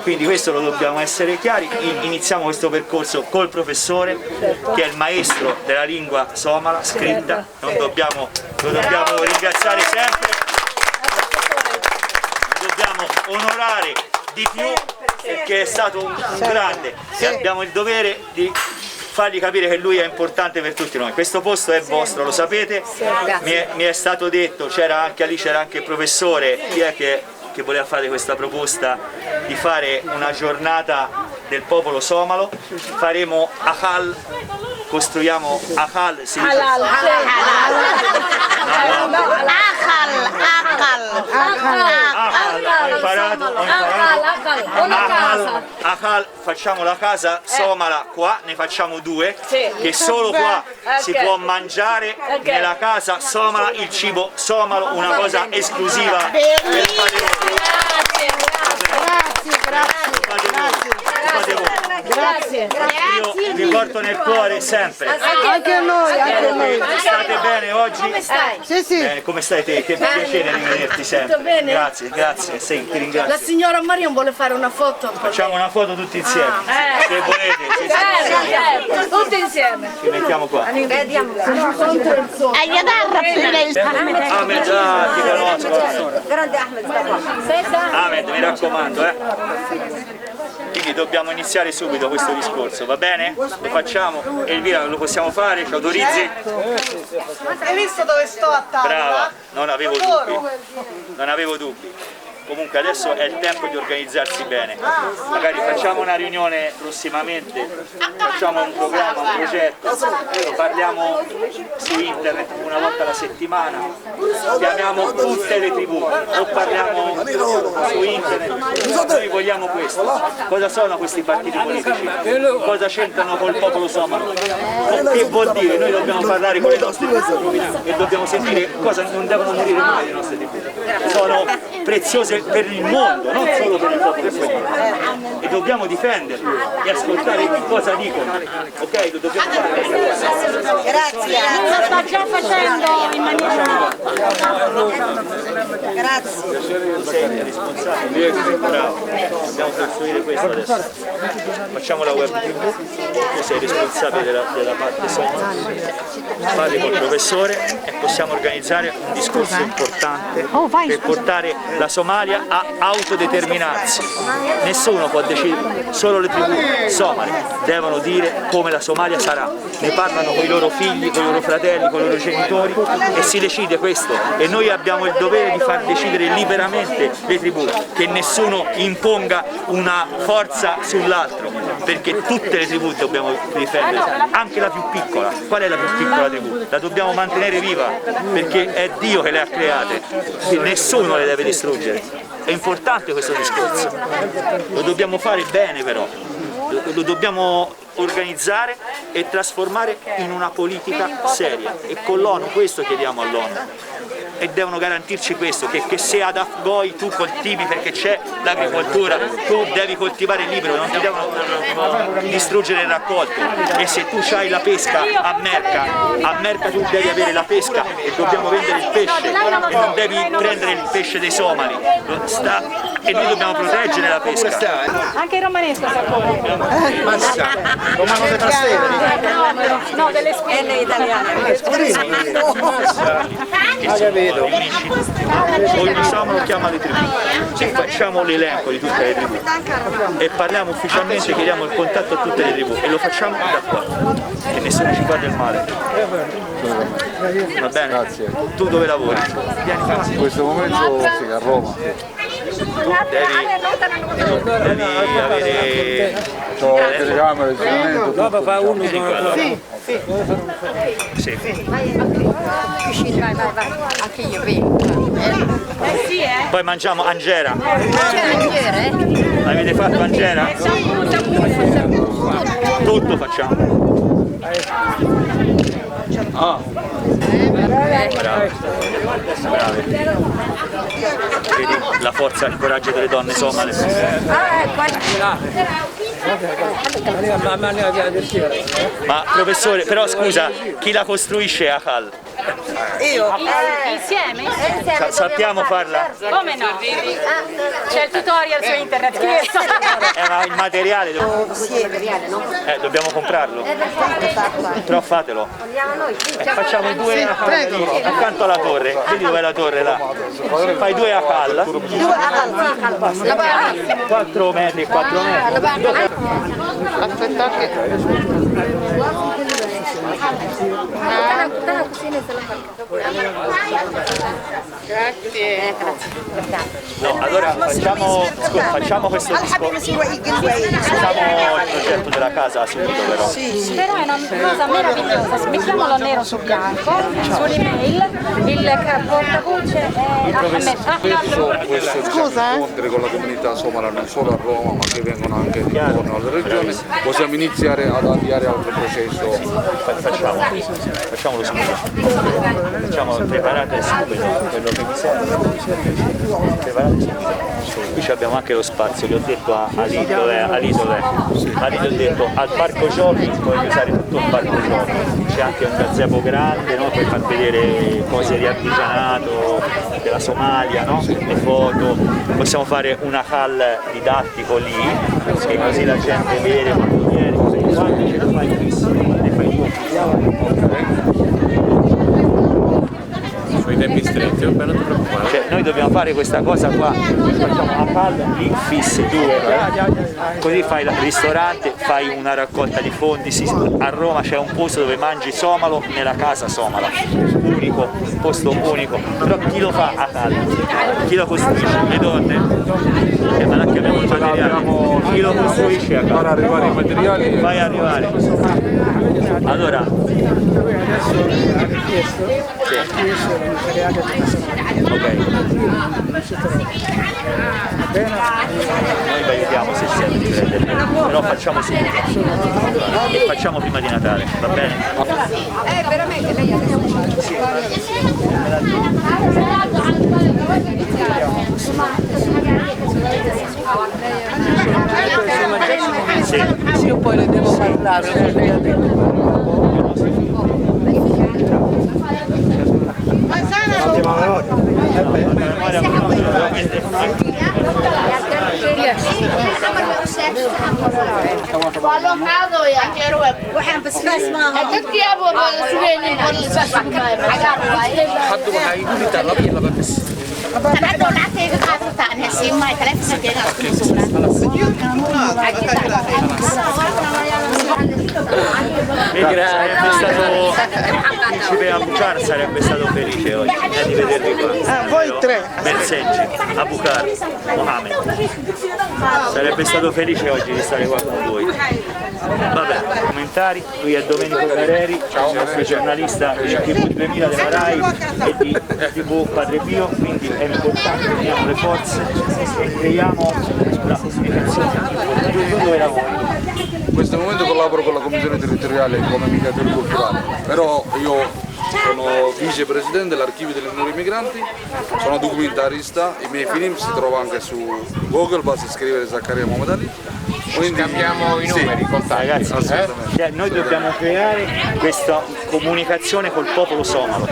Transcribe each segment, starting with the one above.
quindi questo lo dobbiamo essere chiari. Iniziamo questo percorso col professore che è il maestro della lingua somala scritta, lo dobbiamo ringraziare sempre, lo dobbiamo onorare di più perché è stato un grande e abbiamo il dovere di fargli capire che lui è importante per tutti noi. Questo posto è vostro, lo sapete, mi è stato detto, c'era anche il professore, chi è che voleva fare questa proposta di fare una giornata del popolo somalo, faremo Akal, costruiamo Akal, si dice? Akal, facciamo la casa somala qua, ne facciamo due, che solo qua si può mangiare nella casa somala il cibo somalo, una cosa esclusiva per fare voi. Grazie. Io vi porto nel cuore sempre. Anche a noi. State bene oggi? Come stai? Sì. Bene, come stai te? Che piacere rivederti sempre. bene? Grazie, sì, ti ringrazio. La signora Marion vuole fare una foto. Facciamo una foto tutti insieme. Se volete. Tutti insieme. Ci mettiamo qua. Vediamo. Ahmed, ti conosco. Grande Ahmed. Ahmed, mi raccomando, Quindi dobbiamo iniziare subito questo discorso, va bene? Lo facciamo? Elvira, lo possiamo fare? Ci autorizzi? Hai visto dove sto a tavola? Brava, non avevo dubbi. Comunque adesso è il tempo di organizzarsi bene, magari facciamo una riunione prossimamente, facciamo un programma, un progetto, parliamo su internet una volta alla settimana, chiamiamo tutte le tribù o parliamo su internet, noi vogliamo questo. Cosa sono questi partiti politici? Cosa c'entrano col popolo somalo? Che vuol dire? Noi dobbiamo parlare con le nostre tribù e dobbiamo sentire cosa non devono morire mai le nostre tribù. Sono preziose per il mondo, non solo per il popolo somalo. E dobbiamo difenderli e ascoltare cosa dicono. Ok? Lo dobbiamo fare. Grazie. Lo sta già facendo in maniera... Grazie. Tu sei responsabile. Bravo. Dobbiamo costruire questo adesso. Facciamo la web TV. Tu sei responsabile della parte somala. Parli col professore e possiamo organizzare un discorso importante per portare la Somalia a autodeterminarsi. Nessuno può decidere, solo le tribù somale devono dire come la Somalia sarà. Ne parlano con i loro figli, con i loro fratelli, con i loro genitori e si decide questo. E noi abbiamo il dovere di far decidere liberamente le tribù, che nessuno imponga una forza sull'altro, perché tutte le tribù dobbiamo difendere, anche la più piccola. Qual è la più piccola tribù? La dobbiamo mantenere viva, perché è Dio che le ha create, nessuno le deve distruggere. È importante questo discorso, lo dobbiamo fare bene però, lo dobbiamo organizzare e trasformare in una politica seria e con l'ONU questo chiediamo all'ONU. E devono garantirci questo, che se ad Afgoi tu coltivi perché c'è l'agricoltura, tu devi coltivare libero, non ti devono distruggere il raccolto. E se tu hai la pesca a Merca tu devi avere la pesca e dobbiamo vendere il pesce e non devi prendere il pesce dei somali. E noi dobbiamo proteggere la pesca. Anche il romanesco sa come. Romano de Trastevere. No, delle spelle italiane. Ogni somalo chiama le tribù, facciamo l'elenco di tutte le tribù e parliamo ufficialmente, chiediamo il contatto a tutte le tribù e lo facciamo da qua, che nessuno ci fa del male. Va bene? Grazie. Tu dove lavori? Vieni qua. In questo momento sì, a Roma. Devi avere... Ho la telecamera, il strumento. Dopo fa uno Sì. Vai. Anche io vedo. Sì, Poi mangiamo angera. Angere? Avete fatto angera? Tutto facciamo. Brave. Vedi la forza e il coraggio delle donne somale. Ma professore, però scusa, chi la costruisce Akal? Io? Insieme? Sappiamo farla? Come no? C'è il tutorial su internet, scherzo. Ma il materiale dobbiamo comprarlo. Però fatelo. Facciamo due accanto alla torre. Vedi dov'è la torre là? Fai due a palla. 4 metri e 4 metri. Aspettate. Grazie. No, allora facciamo questo discorso. Usiamo il progetto della casa subito però. Però è una cosa meravigliosa, mettiamolo nero su bianco, sull'email, il portavoce è Ahmed. Questo incontri con la comunità somala non solo a Roma ma che vengono anche intorno alla regione, possiamo iniziare ad avviare altro processo. Facciamolo subito. Preparate subito quello che mi serve. Preparate subito. Qui abbiamo anche lo spazio, gli ho detto a Ali ho detto al parco giochi puoi usare tutto il parco giochi, c'è anche un gazebo grande, no? Puoi far vedere cose di artigianato della Somalia, no? Le foto, possiamo fare una hall didattico lì, che così la gente vede quando viene, quando ce la fai fisso, ne fai due. I tempi stretti, non ti preoccupare. Cioè, noi dobbiamo fare questa cosa qua, facciamo una palla lì fisse, due, così fai il ristorante, fai una raccolta di fondi, a Roma c'è un posto dove mangi somalo nella casa somala, unico, posto unico, però chi lo fa a palla? Chi lo costruisce? Le donne? Ma anche abbiamo il materiale, chi lo costruisce a palla? Far arrivare i materiali. Fai arrivare. Allora, ok. Noi vi aiutiamo se siete, però facciamo subito e facciamo prima di Natale, va bene? Veramente lei adesso Sì, io poi le devo parlare, lei ha detto. waxaan basbaas maaha dadkii abuurba sugaynin basbaas hadda waxaa igu ritaa 2 iyo 2 bas hadda lacagtayga qaadataa aan hasiimay taleefankayga Principe Abukar sarebbe stato felice oggi di vedervi qua. Voi tre. Berseggi, Abukar, Mohamed. Sarebbe stato felice oggi di stare qua con voi. Vabbè, commentari, lui è Domenico Careri, il nostro giornalista di TV 2000 della RAI e di TV Padre Pio, quindi è importante, uniamo le forze e creiamo la comunicazione. Dove lavori? In questo momento collaboro con la Commissione Territoriale come mediatore culturale, però io sono vicepresidente dell'Archivio delle Minori Migranti, sono documentarista, i miei film si trovano anche su Google, basta scrivere Zaccaria Mohamed Ali. Quindi scambiamo i numeri, i contatti. Ragazzi, cioè, noi dobbiamo creare questa comunicazione col popolo somalo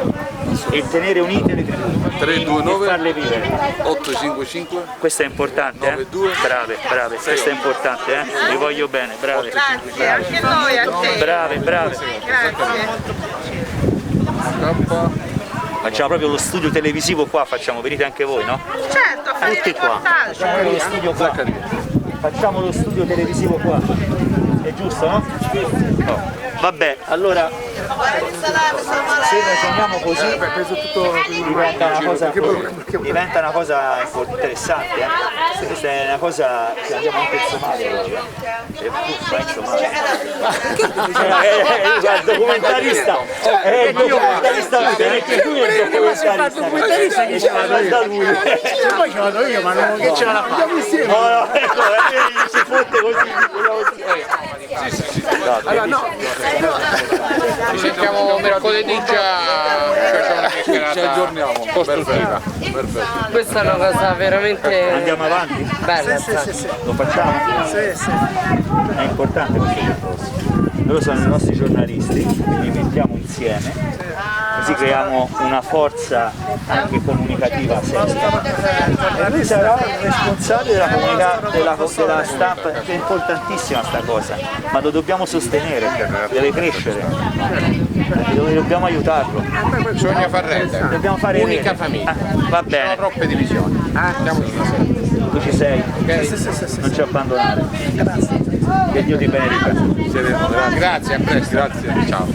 e tenere unite le tribù 329 e farle vivere. 855. Questo è importante, 92. Brave, questo è importante, vi voglio bene, brave. Grazie, anche noi a te. Brave. Grazie. Facciamo proprio lo studio televisivo qua, venite anche voi, no? Certo, a fare Tutti qua. Facciamo lo studio qua. Facciamo lo studio televisivo qua. È giusto, no? Oh. Vabbè, allora se ragioniamo così diventa una cosa interessante, questa è una cosa che andiamo anche in Somalia oggi, e vai in Somalia. Il documentarista anche lui è il documentarista da lui. Poi ce vado io, ma non che ce la fa? No, ecco, si fotte così. Allora no, ci sentiamo mercoledì già, Ci aggiorniamo. costruttiva. Perfetto. questa è una cosa veramente Andiamo avanti? bella. Lo facciamo? È importante questo percorso. Loro sono i nostri giornalisti, li mettiamo insieme, così creiamo una forza anche comunicativa seria. E lui sarà il responsabile della comunità, della stampa, che è importantissima sta cosa, ma lo dobbiamo sostenere, deve crescere, dobbiamo aiutarlo. Bisogna far rete. Dobbiamo fare unica rete. famiglia. Va bene. Sono troppe divisioni. Andiamo Tu ci sei? Non ci abbandonare. Che Dio ti benedica. Grazie, a presto. Grazie, ciao.